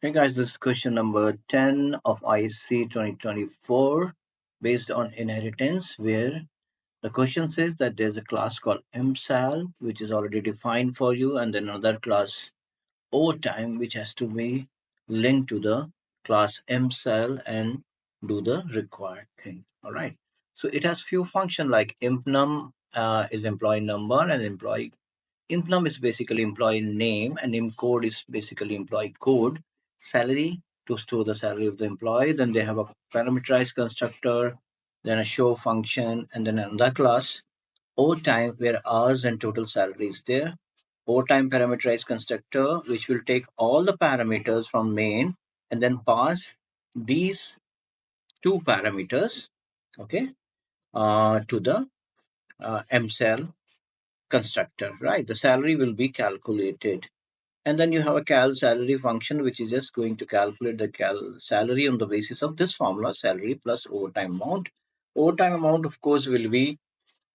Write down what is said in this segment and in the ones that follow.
Hey guys, this is question number 10 of IC 2024 based on inheritance, where the question says that there's a class called MSAL, which is already defined for you, and then another class OTime, which has to be linked to the class MSAL and do the required thing. All right. So it has few functions like impnum is employee number and employee Impnum is basically employee name, and imcode is basically employee code. Salary to store the salary of the employee. Then they have a parameterized constructor, then a show function, and then another class. Overtime, where hours and total salary is there. Overtime parameterized constructor, which will take all the parameters from main and then pass these two parameters, okay, to the MCell constructor, right? The salary will be calculated. And then you have a cal salary function, which is just going to calculate the salary on the basis of this formula, salary plus overtime amount. Overtime amount, of course, will be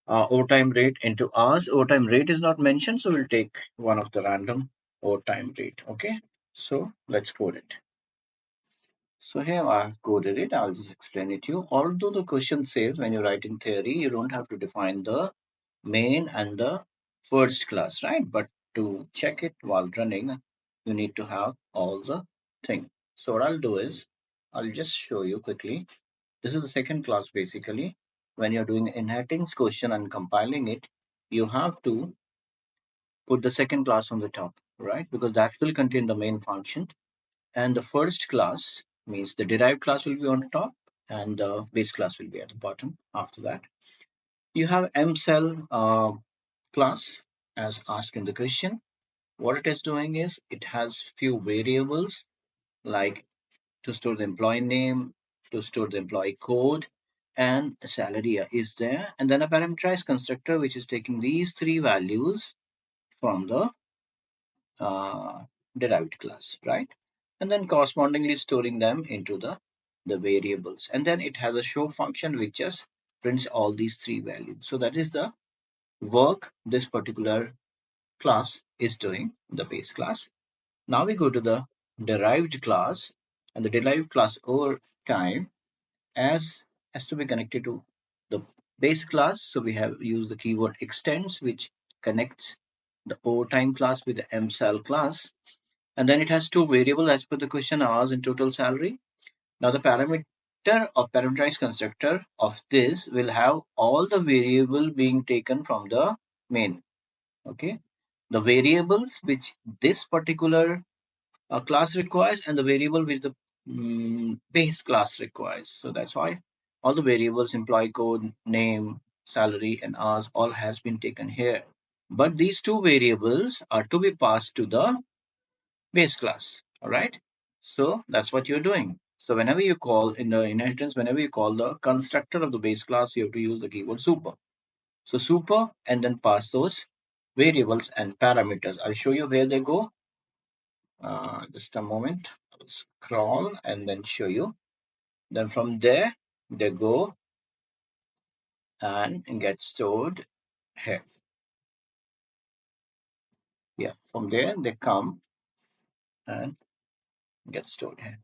overtime rate into hours. Overtime rate is not mentioned, so we'll take one of the random overtime rate. Okay, so let's code it. So here I've coded it. I'll just explain it to you. Although the question says when you write in theory, you don't have to define the main and the first class, right? But to check it while running, you need to have all the thing. So what I'll do is I'll just show you quickly. This is the second class basically. When you're doing inheriting question and compiling it, you have to put the second class on the top, right? Because that will contain the main function. And the first class means the derived class will be on top and the base class will be at the bottom after that. You have mcell class as asked in the question. What it is doing is it has few variables like to store the employee name, to store the employee code, and salary is there. And then a parameterized constructor which is taking these three values from the uh, derived class, right? And then correspondingly storing them into the variables. And then it has a show function which just prints all these three values. So that is the work this particular class is doing, the base class. Now we go to the derived class, and the derived class over time as has to be connected to the base class. So we have used the keyword extends, which connects the overtime class with the msal class. And then it has two variables as per the question, hours and total salary. Now the parameter of parameterized constructor of this will have all the variable being taken from the main. Okay. The variables which this particular class requires and the variable which the base class requires. So that's why all the variables, employee code, name, salary, and hours all has been taken here. But these two variables are to be passed to the base class. All right. So that's what you're doing. So whenever you call in the inheritance, whenever you call the constructor of the base class, you have to use the keyword super. So super and then pass those variables and parameters. I'll show you where they go. Just a moment. I'll scroll and then show you. Then from there, they go and get stored here. Yeah, from there, they come and get stored here.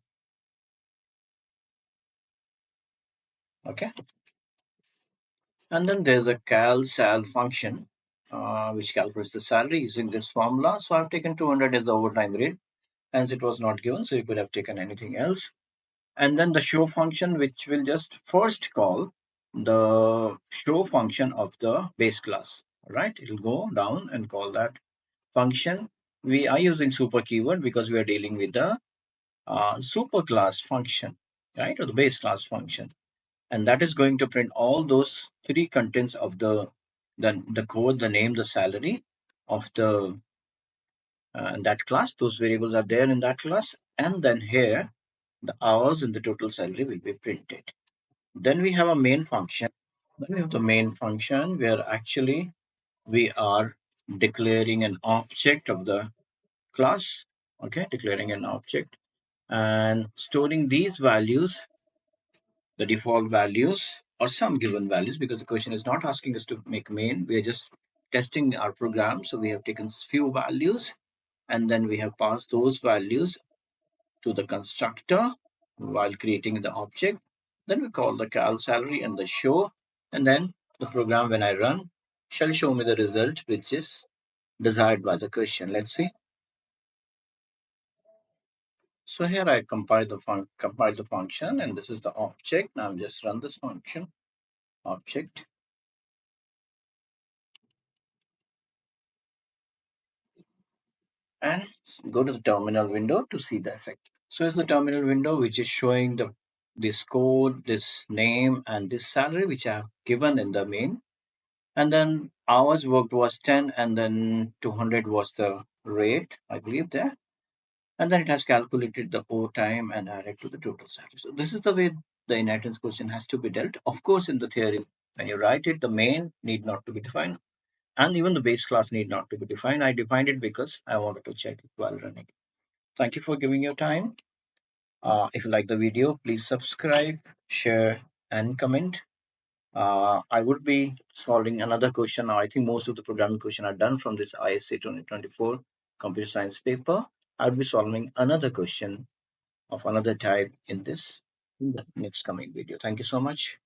Okay. And then there's a cal sal function, which calculates the salary using this formula. So I've taken 200 as the overtime rate, as it was not given. So you could have taken anything else. And then the show function, which will just first call the show function of the base class, right? It'll go down and call that function. We are using super keyword because we are dealing with the super class function, right? Or the base class function. And that is going to print all those three contents of the code, the name, the salary of the that class. Those variables are there in that class. And then here, the hours and the total salary will be printed. Then we have a main function. Then we have the main function where actually we are declaring an object of the class. Okay, declaring an object and storing these values, the default values or some given values, because the question is not asking us to make main. We are just testing our program. So we have taken few values and then we have passed those values to the constructor while creating the object. Then we call the cal salary and the show, and then the program when I run shall show me the result which is desired by the question. Let's see. So here I compile the function, and this is the object. Now I'm just run this function object, and go to the terminal window to see the effect. So it's the terminal window which is showing the this code, this name, and this salary which I have given in the main. And then hours worked was 10, and then 200 was the rate, I believe there. And then it has calculated the overtime and added to the total salary. So this is the way the inheritance question has to be dealt. Of course, in the theory, when you write it, the main need not to be defined, and even the base class need not to be defined. I defined it because I wanted to check it while running. Thank you for giving your time. If you like the video, please subscribe, share, and comment. I would be solving another question now. I think most of the programming question are done from this ISA 2024 computer science paper. I'll be solving another question of another type in the next coming video. Thank you so much.